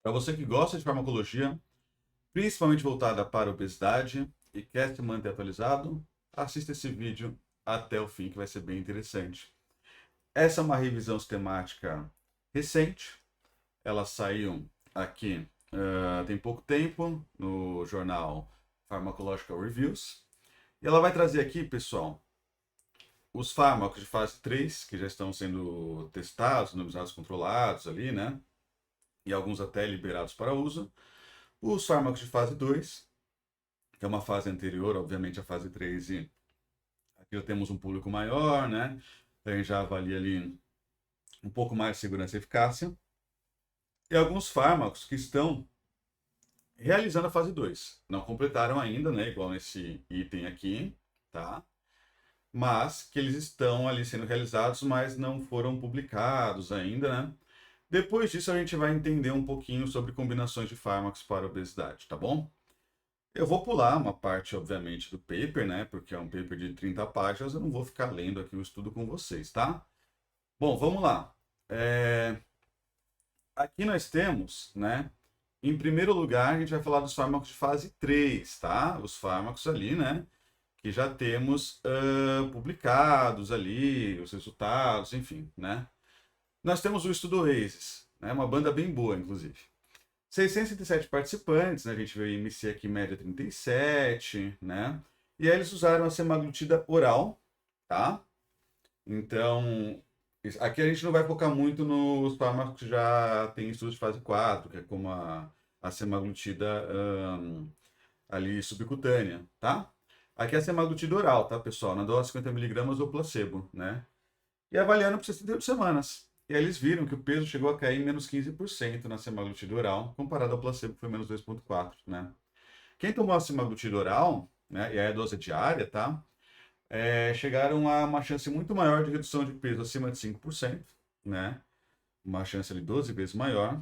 Para você que gosta de farmacologia, principalmente voltada para obesidade e quer se manter atualizado, assista esse vídeo até o fim, que vai ser bem interessante. Essa é uma revisão sistemática recente, ela saiu aqui tem pouco tempo no jornal Pharmacological Reviews, e ela vai trazer aqui, pessoal, os fármacos de fase 3 que já estão sendo testados, randomizados controlados ali, né? E alguns até liberados para uso. Os fármacos de fase 2, que é uma fase anterior, obviamente, à fase 3, e aqui já temos um público maior, né? A gente já avalia ali um pouco mais de segurança e eficácia. E alguns fármacos que estão realizando a fase 2. Não completaram ainda, né? Igual nesse item aqui, tá? Mas que eles estão ali sendo realizados, mas não foram publicados ainda, né? Depois disso, a gente vai entender um pouquinho sobre combinações de fármacos para obesidade, tá bom? Eu vou pular uma parte, obviamente, do paper, né? Porque é um paper de 30 páginas, eu não vou ficar lendo aqui o estudo com vocês, tá? Bom, vamos lá. Aqui nós temos, né? Em primeiro lugar, a gente vai falar dos fármacos de fase 3, tá? Os fármacos ali, né? Que já temos publicados ali, os resultados, enfim, né? Nós temos o estudo OASIS, né? Uma banda bem boa, inclusive. 607 participantes, né? A gente vê IMC aqui média 37, né? E aí eles usaram a semaglutida oral, tá? Então, aqui a gente não vai focar muito nos fármacos que já tem estudos de fase 4, que é como a semaglutida ali subcutânea, tá? Aqui é a semaglutida oral, tá, pessoal? Na dose 50 miligramas ou placebo, né? E avaliando por 68 semanas. E aí eles viram que o peso chegou a cair em menos 15% na semaglutida oral, comparado ao placebo, que foi menos 2,4%, né? Quem tomou a semaglutida oral, né, e aí a dose diária, tá? Chegaram a uma chance muito maior de redução de peso acima de 5%, né? Uma chance ali 12 vezes maior.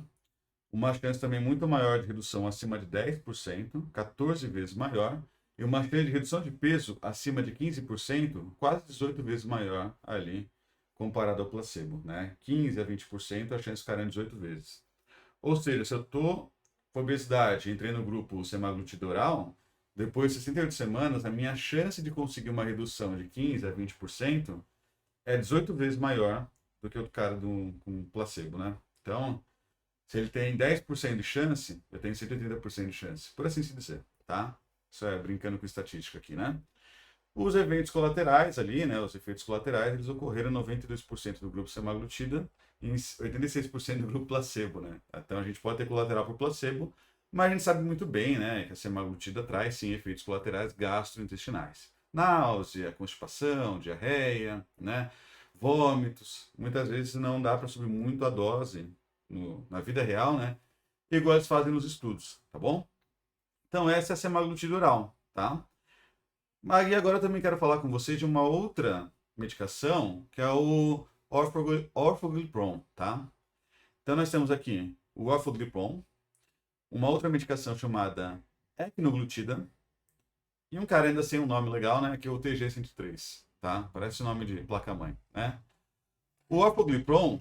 Uma chance também muito maior de redução acima de 10%, 14 vezes maior. E uma chance de redução de peso acima de 15%, quase 18 vezes maior ali, comparado ao placebo, né? 15 a 20%, a chance ficaria 18 vezes. Ou seja, se eu estou com obesidade e entrei no grupo semaglutida oral, depois de 68 semanas, a minha chance de conseguir uma redução de 15 a 20% é 18 vezes maior do que o cara com placebo, né? Então, se ele tem 10% de chance, eu tenho 130% de chance, por assim se dizer, tá? Isso é brincando com estatística aqui, né? Os eventos colaterais ali, né, os efeitos colaterais, eles ocorreram em 92% do grupo semaglutida e em 86% do grupo placebo, né? Então a gente pode ter colateral por placebo, mas a gente sabe muito bem, né, que a semaglutida traz sim efeitos colaterais gastrointestinais. Náusea, constipação, diarreia, né, vômitos. Muitas vezes não dá para subir muito a dose na vida real, né? Igual eles fazem nos estudos, tá bom? Então essa é a semaglutida oral, tá? Mas e agora eu também quero falar com vocês de uma outra medicação, que é o orforglipron, tá? Então nós temos aqui o orforglipron, uma outra medicação chamada ecnoglutida, e um cara ainda sem um nome legal, né, que é o TG103, tá? Parece o nome de placa-mãe, né? O orforglipron,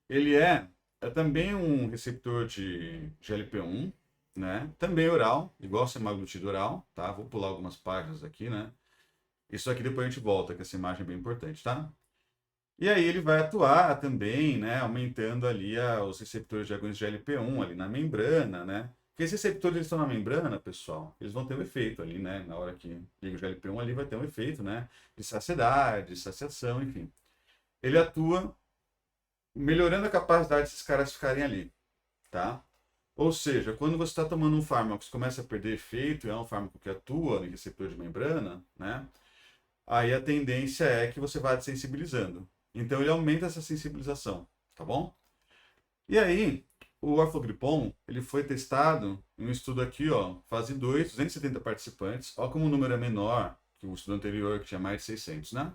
ele é também um receptor de GLP-1, né? Também oral, igual a semaglutida oral, tá? Vou pular algumas páginas aqui, né? Isso aqui depois a gente volta, que essa imagem é bem importante, tá? E aí ele vai atuar também, né, aumentando ali os receptores de agões de GLP-1 ali na membrana, né? Porque esses receptores eles estão na membrana, pessoal, eles vão ter um efeito ali, né? Na hora que liga o GLP-1 ali vai ter um efeito, né? De saciedade, de saciação, enfim. Ele atua melhorando a capacidade desses caras ficarem ali, tá? Ou seja, quando você está tomando um fármaco que começa a perder efeito, é um fármaco que atua em receptor de membrana, né? Aí a tendência é que você vá desensibilizando. Então ele aumenta essa sensibilização, tá bom? E aí, o orforglipron, ele foi testado em um estudo aqui, ó, fase 2, 270 participantes, ó como o número é menor que o estudo anterior, que tinha mais de 600, né?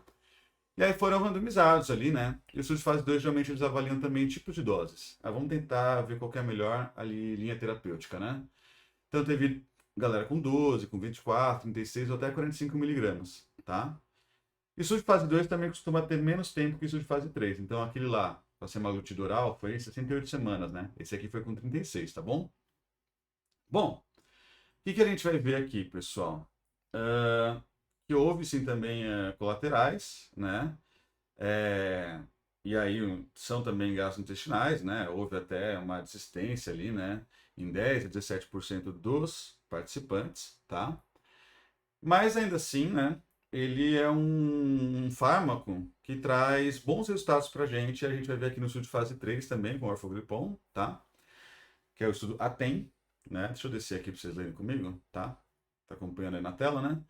E aí foram randomizados ali, né? E os estudos de fase 2 geralmente eles avaliam também tipos de doses. Aí vamos tentar ver qual que é a melhor ali linha terapêutica, né? Então teve galera com 12, com 24, 36 ou até 45 miligramas, tá? Isso de fase 2 também costuma ter menos tempo que isso de fase 3. Então, aquele lá a semaglutida oral foi 68 semanas, né? Esse aqui foi com 36, tá bom? Bom, o que a gente vai ver aqui, pessoal? Que houve sim também colaterais, né? É, e aí são também gastrointestinais, né? Houve até uma desistência ali, né? Em 10 a 17% dos participantes, tá? Mas ainda assim, né? Ele é um fármaco que traz bons resultados para a gente. A gente vai ver aqui no estudo de fase 3 também, com o orforglipron, tá? Que é o estudo ATEM, né? Deixa eu descer aqui para vocês lerem comigo, tá? Tá acompanhando aí na tela, né?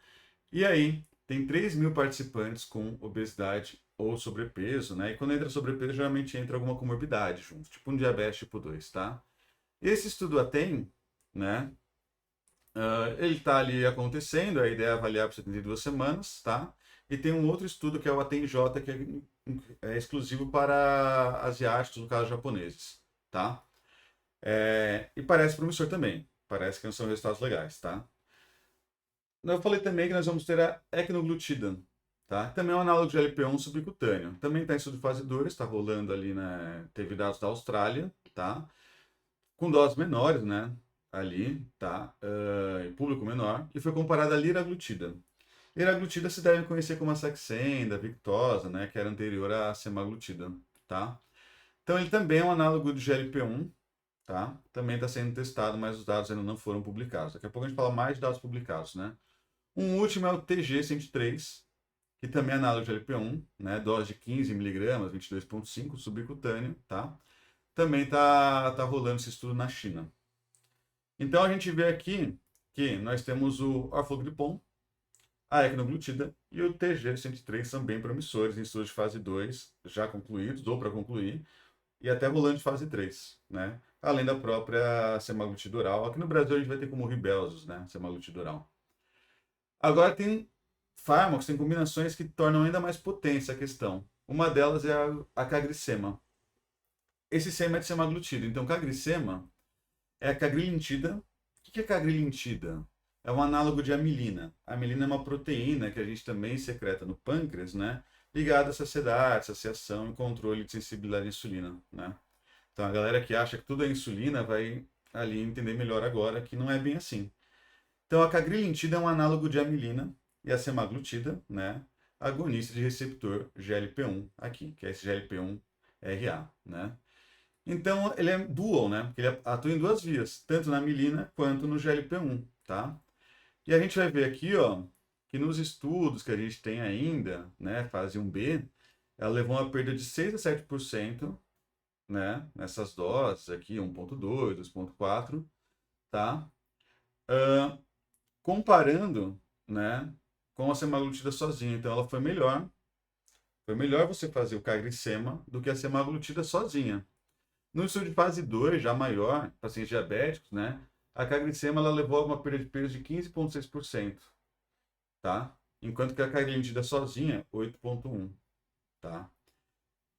E aí, tem 3.000 participantes com obesidade ou sobrepeso, né? E quando entra sobrepeso, geralmente entra alguma comorbidade junto, tipo um diabetes tipo 2, tá? Esse estudo ATEM, né? Ele está ali acontecendo, a ideia é avaliar por 72 semanas, tá? E tem um outro estudo que é o ATEM-J, que é exclusivo para asiáticos, no caso japoneses, tá? E parece promissor também, parece que são resultados legais, tá? Eu falei também que nós vamos ter a ecnoglutida, tá? Também é um análogo de LP1 subcutâneo. Também está em estudo fase 2, está rolando ali, né? Teve dados da Austrália, tá? Com doses menores, né? Ali, tá? Em público menor. E foi comparada à liraglutida. Liraglutida se deve conhecer como a Saxenda, Victoza, né? Que era anterior à semaglutida, tá? Então ele também é um análogo do GLP-1, tá? Também está sendo testado, mas os dados ainda não foram publicados. Daqui a pouco a gente fala mais de dados publicados, né? Um último é o TG-103, que também é análogo de LP1, né? Dose de 15 mg, 22,5 subcutâneo, tá? Também tá rolando esse estudo na China. Então a gente vê aqui que nós temos o orforglipron, a ecnoglutida e o TG-103 são bem promissores em estudos de fase 2, já concluídos ou para concluir, e até rolando de fase 3, né? Além da própria semaglutida oral. Aqui no Brasil a gente vai ter como Ribelsus, né? Semaglutida oral. Agora tem fármacos, tem combinações que tornam ainda mais potente essa questão. Uma delas é a cagricema. Esse sema é de semaglutida. Então, cagricema é a cagrelintida. O que é cagrelintida? É um análogo de amilina. A amilina é uma proteína que a gente também secreta no pâncreas, né? Ligada à saciedade, saciação e controle de sensibilidade à insulina, né? Então, a galera que acha que tudo é insulina vai ali entender melhor agora que não é bem assim. Então, a cagrelintida é um análogo de amilina e a semaglutida, né? Agonista de receptor GLP-1 aqui, que é esse GLP-1-RA, né? Então, ele é dual, né? Porque ele atua em duas vias, tanto na amilina quanto no GLP-1, tá? E a gente vai ver aqui, ó, que nos estudos que a gente tem ainda, né, fase 1B, ela levou uma perda de 6 a 7%, né, nessas doses aqui, 1,2, 2,4, tá? Comparando, né, com a semaglutida sozinha. Então, ela foi melhor. Foi melhor você fazer o cagricema do que a semaglutida sozinha. No estudo de fase 2, já maior, pacientes diabéticos, né, a cagricema ela levou a uma perda de peso de 15,6%, tá? Enquanto que a cagrelintida sozinha, 8,1%, tá?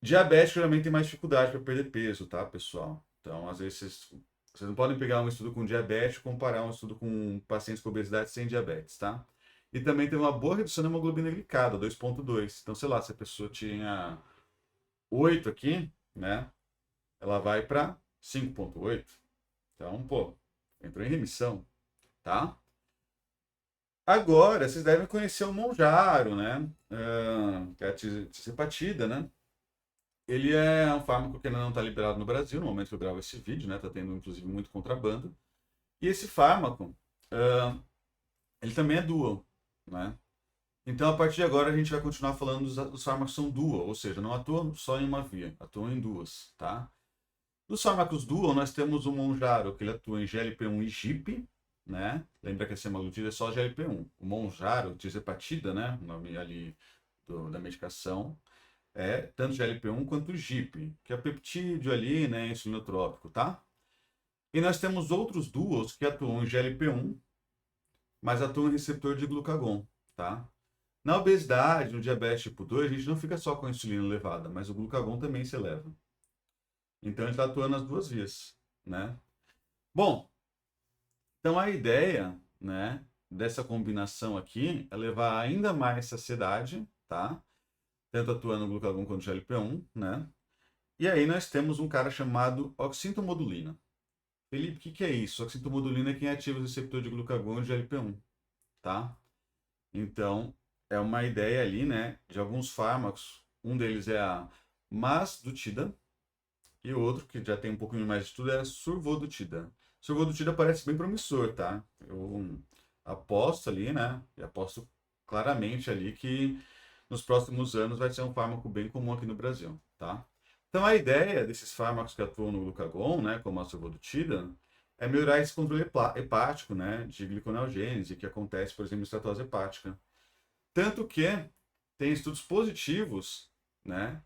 Diabético geralmente tem mais dificuldade para perder peso, tá, pessoal? Então, às vezes, vocês não podem pegar um estudo com diabetes e comparar um estudo com pacientes com obesidade sem diabetes, tá? E também tem uma boa redução da hemoglobina glicada, 2,2. Então, sei lá, se a pessoa tinha 8 aqui, né? Ela vai para 5,8. Então, pô, entrou em remissão, tá? Agora, vocês devem conhecer o Monjaro, né? Que é a tisepatida, né? Ele é um fármaco que ainda não está liberado no Brasil, no momento que eu gravo esse vídeo, né? Tá tendo, inclusive, muito contrabando. E esse fármaco, ele também é dual, né? Então, a partir de agora, a gente vai continuar falando dos fármacos que são dual, ou seja, não atuam só em uma via, atuam em duas, tá? Dos fármacos dual, nós temos o Monjaro, que ele atua em GLP-1 e GIP, né? Lembra que a semaglutida é só GLP-1. O Monjaro, tisepatida, né? O nome ali da medicação, é tanto GLP-1 quanto GIP, que é peptídeo ali, né? Insulinotrópico, tá? E nós temos outros duos que atuam em GLP-1, mas atuam em receptor de glucagon, tá? Na obesidade, no diabetes tipo 2, a gente não fica só com a insulina elevada, mas o glucagon também se eleva. Então, ele está atuando nas duas vias, né? Bom, então a ideia, né, dessa combinação aqui é levar ainda mais saciedade, tá? Tanto atuando no glucagon quanto no GLP-1, né? E aí nós temos um cara chamado oxintomodulina. Felipe, o que é isso? Oxintomodulina é quem ativa o receptor de glucagon e de GLP-1, tá? Então, é uma ideia ali, né, de alguns fármacos. Um deles é a masdutida e o outro, que já tem um pouquinho mais de estudo, é a survodutida. Survodutida parece bem promissor, tá? Eu aposto ali, né, e aposto claramente ali que nos próximos anos vai ser um fármaco bem comum aqui no Brasil, tá? Então, a ideia desses fármacos que atuam no glucagon, né, como a survodutida, é melhorar esse controle hepático, né, de gliconeogênese, que acontece, por exemplo, em estetose hepática. Tanto que tem estudos positivos, né,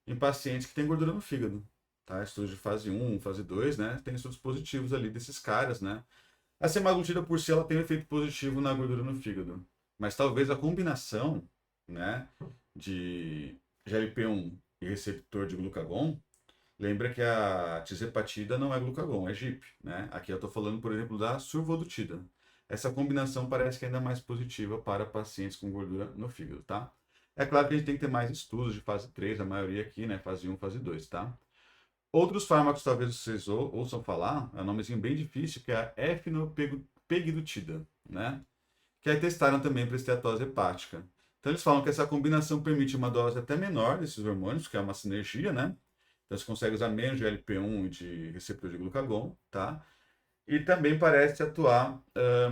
em pacientes que têm gordura no fígado, tá? Estudos de fase 1, fase 2, né, tem estudos positivos ali desses caras, né. A semaglutida por si, ela tem um efeito positivo na gordura no fígado, mas talvez a combinação, né, de GLP-1 e receptor de glucagon. Lembra que a tisepatida não é glucagon, é GIP, né? Aqui eu estou falando, por exemplo, da survodutida. Essa combinação parece que é ainda mais positiva para pacientes com gordura no fígado, tá? É claro que a gente tem que ter mais estudos de fase 3, a maioria aqui, né? Fase 1, fase 2, tá? Outros fármacos, talvez vocês ouçam falar, é um nomezinho bem difícil, que é a efinoperidutida, né? Que aí testaram também para esteatose hepática. Então eles falam que essa combinação permite uma dose até menor desses hormônios, que é uma sinergia, né? Então você consegue usar menos de LP1 e de receptor de glucagon, tá? E também parece atuar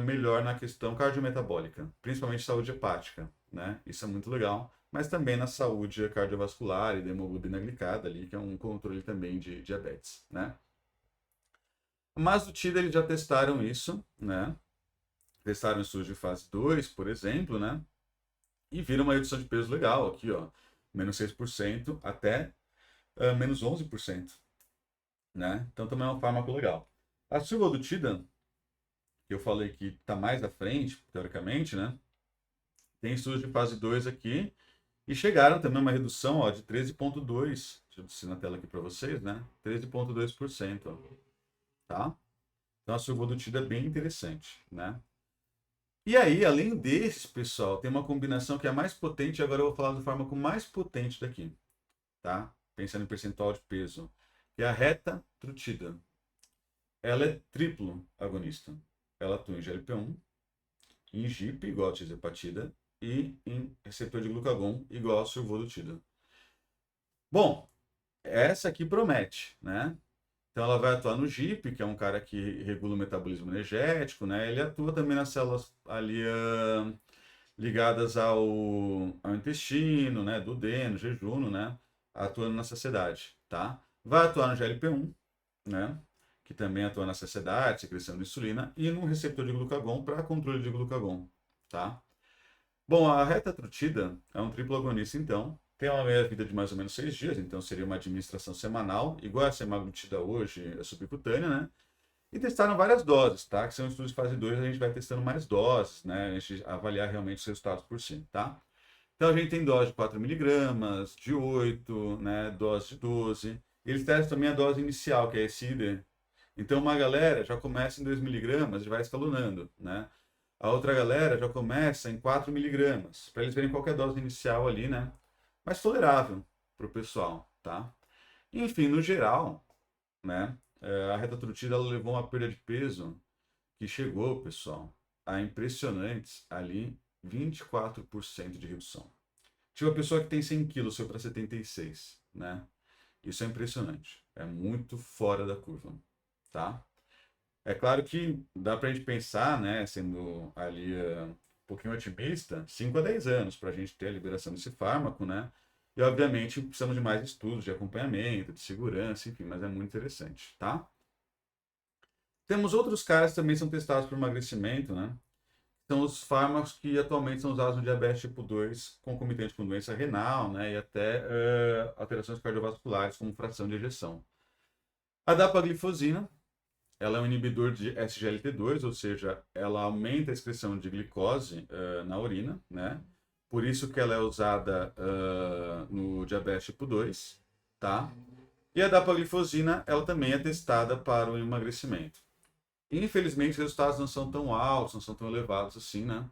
melhor na questão cardiometabólica, principalmente saúde hepática, né? Isso é muito legal. Mas também na saúde cardiovascular e da hemoglobina glicada ali, que é um controle também de diabetes, né? Mas o TIDA eles já testaram isso, né? Testaram estudos de fase 2, por exemplo, né? E viram uma redução de peso legal aqui, ó. Menos 6% até menos 11%, né? Então também é um fármaco legal. A survodutida, que eu falei que está mais à frente, teoricamente, né? Tem estudos de fase 2 aqui e chegaram também a uma redução, ó, de 13,2%. Deixa eu descer na tela aqui para vocês, né? 13,2%, ó, tá? Então a survodutida é bem interessante, né? E aí, além desses, pessoal, tem uma combinação que é mais potente, e agora eu vou falar do fármaco mais potente daqui, tá? Pensando em percentual de peso, que é a retatrutida. Ela é triplo agonista. Ela atua em GLP-1, em GIP, igual a tisepatida, e em receptor de glucagon, igual a survodutida. Bom, essa aqui promete, né? Então ela vai atuar no GIP, que é um cara que regula o metabolismo energético, né? Ele atua também nas células ali ligadas ao intestino, né? Do duodeno, jejum, né? Atuando na saciedade, tá? Vai atuar no GLP-1, né? Que também atua na saciedade, secreção de insulina, e no receptor de glucagon para controle de glucagon, tá? Bom, a retatrutida é um triplo agonista, então, tem uma meia-vida de mais ou menos 6 dias, então seria uma administração semanal, igual a semaglutida hoje, é subcutânea, né? E testaram várias doses, tá? Que são estudos de fase 2, a gente vai testando mais doses, né? A gente avaliar realmente os resultados por si, tá? Então a gente tem dose de 4 miligramas, de 8, né? Dose de 12. Eles testam também a dose inicial, que é esse ID. Então uma galera já começa em 2 miligramas e vai escalonando, né? A outra galera já começa em 4 miligramas, para eles verem qual que é a dose inicial ali, né? Mas tolerável para o pessoal, tá? Enfim, no geral, né? A retatrutida ela levou uma perda de peso que chegou, pessoal, a impressionantes ali 24% de redução. Tinha uma pessoa que tem 100 quilos, foi para 76, né? Isso é impressionante. É muito fora da curva, tá? É claro que dá para a gente pensar, né, sendo ali um pouquinho otimista, 5 a 10 anos para a gente ter a liberação desse fármaco, né? E obviamente precisamos de mais estudos de acompanhamento, de segurança, enfim, mas é muito interessante, tá? Temos outros caras que também são testados para emagrecimento, né? São os fármacos que atualmente são usados no diabetes tipo 2, concomitante com doença renal, né? E até alterações cardiovasculares, como fração de ejeção. A dapaglifosina, ela é um inibidor de SGLT2, ou seja, ela aumenta a excreção de glicose na urina, né? Por isso que ela é usada no diabetes tipo 2, tá? E a dapaglifosina, ela também é testada para o emagrecimento. Infelizmente, os resultados não são tão altos, não são tão elevados assim, né?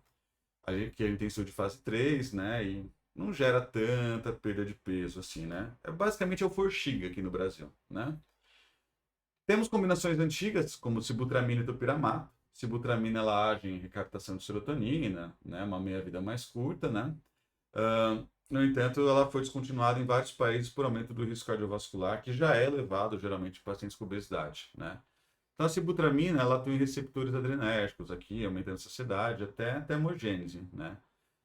Que a gente tem estudo de fase 3, né? E não gera tanta perda de peso assim, né? Basicamente é o Forxiga aqui no Brasil, né? Temos combinações antigas, como sibutramina e topiramato. Sibutramina ela age em recaptação de serotonina, né? Uma meia-vida mais curta, né? No entanto, ela foi descontinuada em vários países por aumento do risco cardiovascular, que já é elevado geralmente em pacientes com obesidade, né? Então, a sibutramina, ela tem receptores adrenérgicos aqui, aumentando a saciedade, até hemogênese, né?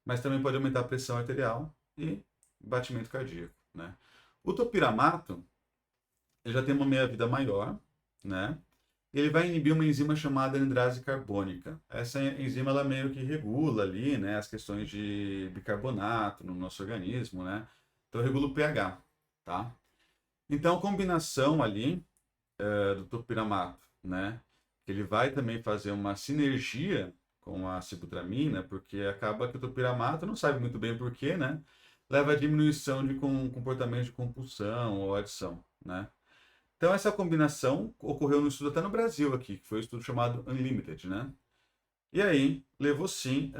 Mas também pode aumentar a pressão arterial e batimento cardíaco, né? O topiramato, ele já tem uma meia-vida maior, né? Ele vai inibir uma enzima chamada andrase carbônica. Essa enzima, ela meio que regula ali, né, as questões de bicarbonato no nosso organismo, né? Então, regula o pH, tá? Então, a combinação ali do topiramato, né? Ele vai também fazer uma sinergia com a sibutramina, porque acaba que o topiramato, não sabe muito bem porquê, né? Leva a diminuição de comportamento de compulsão ou adição, né? Então, essa combinação ocorreu no estudo até no Brasil aqui, que foi um estudo chamado Unlimited, né? E aí, levou sim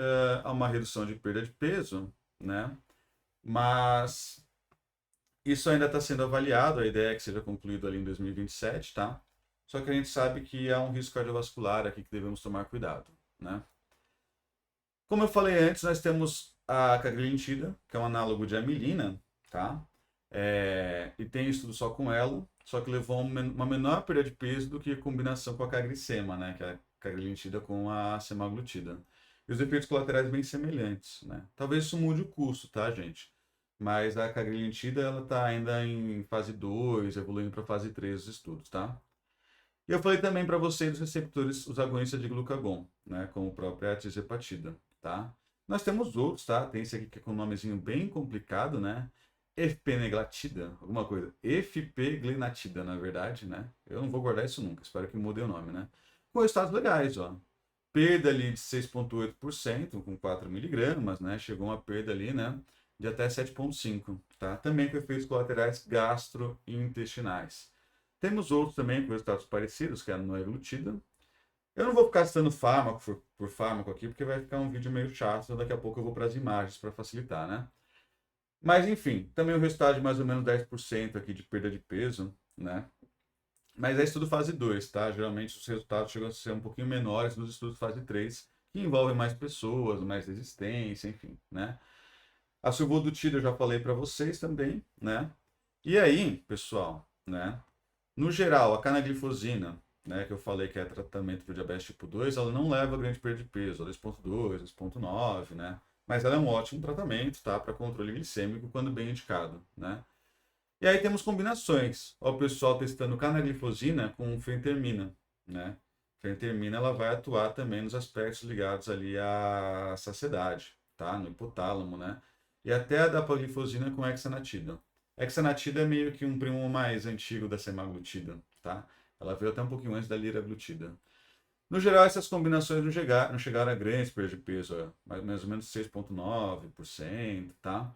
a uma redução de perda de peso, né? Mas isso ainda está sendo avaliado, a ideia é que seja concluído ali em 2027, tá? Só que a gente sabe que há um risco cardiovascular aqui que devemos tomar cuidado, né? Como eu falei antes, nós temos a cagrilintida, que é um análogo de amilina, tá? E tem estudo só com ela, só que levou uma menor perda de peso do que a combinação com a cagricema, né? Que é a cagrilintida com a semaglutida. E os efeitos colaterais bem semelhantes, né? Talvez isso mude o custo, tá, gente? Mas a cagrilintida, ela tá ainda em fase 2, evoluindo para fase 3 dos estudos, tá? E eu falei também para vocês dos receptores, os agonistas de glucagon, né? Como o próprio atirzepatida, tá? Nós temos outros, tá? Tem esse aqui que é com um nomezinho bem complicado, né? Efpeneglatida, alguma coisa. Efipeglenatida, na verdade, né? Eu não vou guardar isso nunca, espero que mudem o nome, né? Com resultados legais, ó. Perda ali de 6,8% com 4 miligramas, né? Chegou uma perda ali, né? De até 7,5, tá? Também com efeitos colaterais gastrointestinais. Temos outros também com resultados parecidos, que é a noeglutida. Eu não vou ficar citando fármaco por fármaco aqui, porque vai ficar um vídeo meio chato, então daqui a pouco eu vou para as imagens para facilitar, né? Mas enfim, também o resultado de mais ou menos 10% aqui de perda de peso, né? Mas é estudo fase 2, tá? Geralmente os resultados chegam a ser um pouquinho menores nos estudos fase 3, que envolvem mais pessoas, mais resistência, enfim, né? A survodutida eu já falei para vocês também, né? E aí, pessoal, né? No geral, a canaglifosina, né, que eu falei que é tratamento para diabetes tipo 2, ela não leva a grande perda de peso, 2,2, 2,9, né? Mas ela é um ótimo tratamento, tá, para controle glicêmico quando bem indicado, né? E aí temos combinações. Ó, o pessoal testando canaglifosina com fentermina, né? Fentermina ela vai atuar também nos aspectos ligados ali à saciedade, tá? No hipotálamo, né? E até a dapaglifosina com hexanatida. Hexanatida é meio que um primo mais antigo da semaglutida, tá? Ela veio até um pouquinho antes da liraglutida. No geral, essas combinações não chegaram a grandes perdas de peso, ó, mais ou menos 6,9%, tá?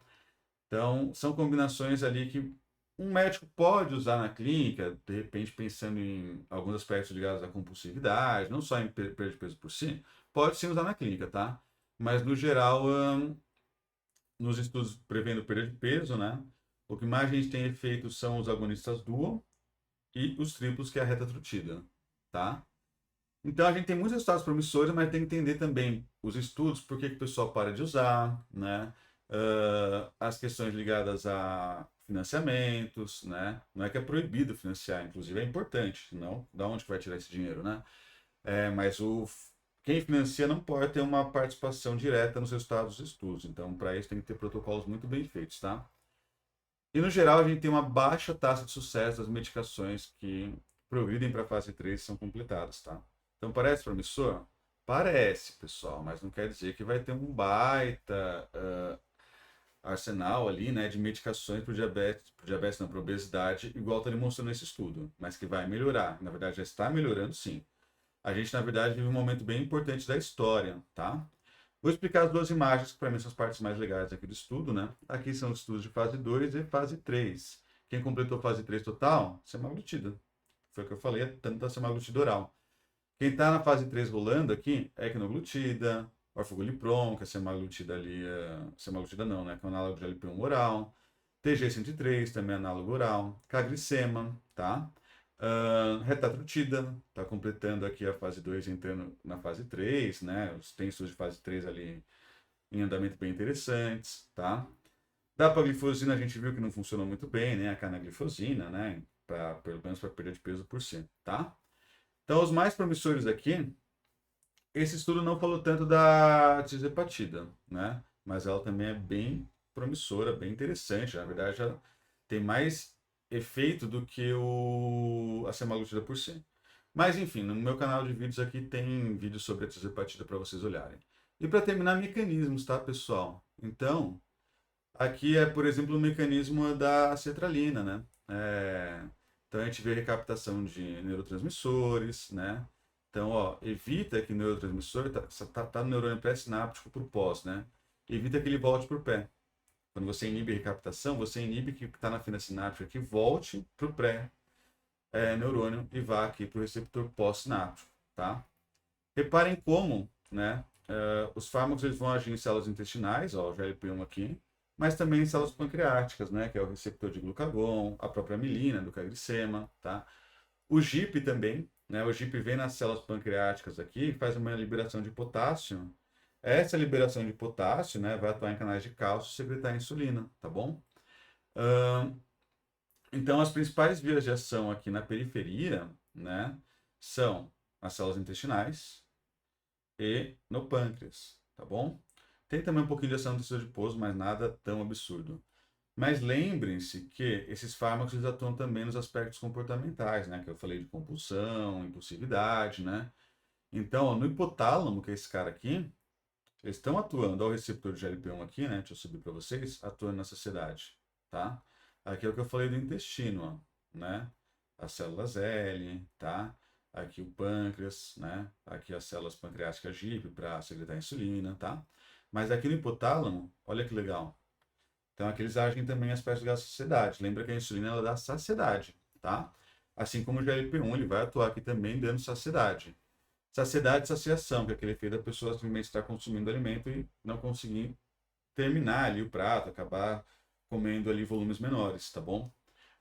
Então, são combinações ali que um médico pode usar na clínica, de repente pensando em alguns aspectos ligados à compulsividade, não só em perda de peso por si, pode sim usar na clínica, tá? Mas no geral, nos estudos prevendo perda de peso, né? O que mais a gente tem efeito são os agonistas dual e os triplos, que é a retatrutida, tá? Então a gente tem muitos resultados promissores, mas tem que entender também os estudos, por que que o pessoal para de usar, né? As questões ligadas a financiamentos, né? Não é que é proibido financiar, inclusive é importante, senão da onde que vai tirar esse dinheiro, né? Mas quem financia não pode ter uma participação direta nos resultados dos estudos, então para isso tem que ter protocolos muito bem feitos, tá? E no geral a gente tem uma baixa taxa de sucesso das medicações que progridem para a fase 3 e são completadas, tá? Então parece promissor? Parece, pessoal, mas não quer dizer que vai ter um baita arsenal ali, né, de medicações para diabetes não, para obesidade, igual está demonstrando nesse estudo, mas que vai melhorar. Na verdade, já está melhorando, sim. A gente, na verdade, vive um momento bem importante da história, tá? Vou explicar as duas imagens, que para mim são as partes mais legais aqui do estudo, né? Aqui são os estudos de fase 2 e fase 3. Quem completou fase 3 total, semaglutida. Foi o que eu falei, tanto a semaglutida oral. Quem está na fase 3 rolando aqui, ecnoglutida, orforglipron, que é semaglutida ali, semaglutida não, né? Que é um análogo de LP1 oral. TG103, também análogo oral. Caglicema, tá? Retatrutida, tá completando aqui a fase 2, entrando na fase 3, né? Tem estudos de fase 3 ali em andamento bem interessantes, tá? Dapaglifosina a gente viu que não funcionou muito bem, né? A canaglifosina, né? Pelo menos para perda de peso por cento, tá? Então, os mais promissores aqui, esse estudo não falou tanto da tisepatida, né? Mas ela também é bem promissora, bem interessante. Na verdade, já tem mais efeito do que a semaglutida por cento. Mas, enfim, no meu canal de vídeos aqui tem vídeos sobre a tisepatida para vocês olharem. E para terminar, mecanismos, tá, pessoal? Então, aqui é, por exemplo, o mecanismo da cetralina, né? Então a gente vê recaptação de neurotransmissores, né? Então, ó, evita que o neurotransmissor tá no neurônio pré-sináptico para o pós, né? Evita que ele volte para o pré. Quando você inibe a recaptação, você inibe que está na fina sináptica que volte para o pré-neurônio e vá aqui para o receptor pós-sináptico, tá? Reparem como, né? Os fármacos eles vão agir em células intestinais, ó, o GLP-1 aqui, mas também em células pancreáticas, né, que é o receptor de glucagon, a própria amilina do caglicema, tá? O GIP também, né, o GIP vem nas células pancreáticas aqui e faz uma liberação de potássio. Essa liberação de potássio, né, vai atuar em canais de cálcio e secretar insulina, tá bom? Então, as principais vias de ação aqui na periferia, né, são as células intestinais e no pâncreas, tá bom? Tem também um pouquinho de ação no tecido adiposo, mas nada tão absurdo. Mas lembrem-se que esses fármacos eles atuam também nos aspectos comportamentais, né? Que eu falei de compulsão, impulsividade, né? Então, ó, no hipotálamo, que é esse cara aqui, eles estão atuando ao receptor de GLP-1 aqui, né? Deixa eu subir para vocês, atuando na saciedade, tá? Aqui é o que eu falei do intestino, ó, né? As células L, tá? Aqui o pâncreas, né? Aqui as células pancreáticas GIP para secretar insulina, tá? Mas aqui no hipotálamo, olha que legal. Então, aqui eles agem também em aspectos da saciedade. Lembra que a insulina ela dá saciedade, tá? Assim como o GLP-1, ele vai atuar aqui também dando saciedade. Saciedade e saciação, que é aquele efeito da pessoa simplesmente estar consumindo alimento e não conseguir terminar ali o prato, acabar comendo ali volumes menores, tá bom?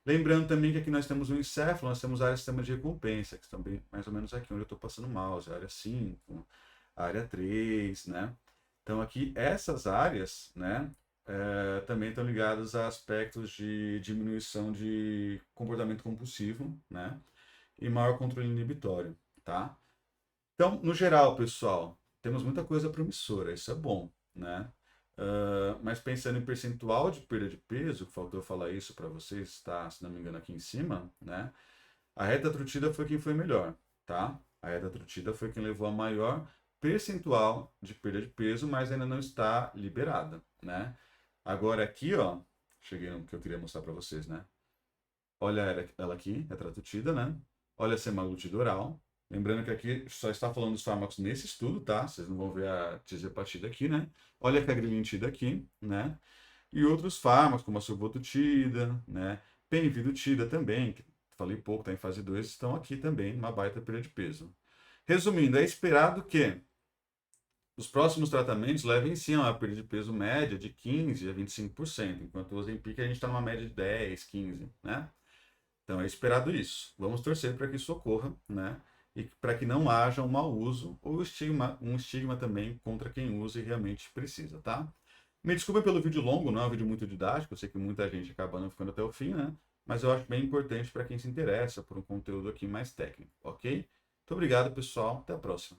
Lembrando também que aqui nós temos o encéfalo, nós temos a área de sistema de recompensa, que estão bem, mais ou menos aqui onde eu estou passando o mouse, a área 5, a área 3, né? Então aqui essas áreas, né, também estão ligadas a aspectos de diminuição de comportamento compulsivo, né, e maior controle inibitório, tá? Então, no geral, pessoal, temos muita coisa promissora, isso é bom, né? Mas pensando em percentual de perda de peso, faltou falar isso para vocês, está, se não me engano, aqui em cima, né? A retatrutida foi quem foi melhor, tá? A retatrutida foi quem levou a maior percentual de perda de peso, mas ainda não está liberada, né? Agora aqui, ó, cheguei no que eu queria mostrar para vocês, né? Olha ela aqui, retatrutida, né? Olha a semaglutida oral. Lembrando que aqui só está falando dos fármacos nesse estudo, tá? Vocês não vão ver a tisepatida aqui, né? Olha a cagrilintida aqui, né? E outros fármacos, como a survodutida, né? Pemvidutida também, que falei pouco, está em fase 2, estão aqui também, uma baita perda de peso. Resumindo, é esperado que os próximos tratamentos levem sim a uma perda de peso média de 15% a 25%, enquanto o Ozempic a gente está numa média de 10, 15%, né? Então é esperado isso. Vamos torcer para que isso ocorra, né? E para que não haja um mau uso ou um estigma também contra quem usa e realmente precisa, tá? Me desculpem pelo vídeo longo, não é um vídeo muito didático, eu sei que muita gente acaba não ficando até o fim, né? Mas eu acho bem importante para quem se interessa por um conteúdo aqui mais técnico, ok? Muito obrigado, pessoal. Até a próxima.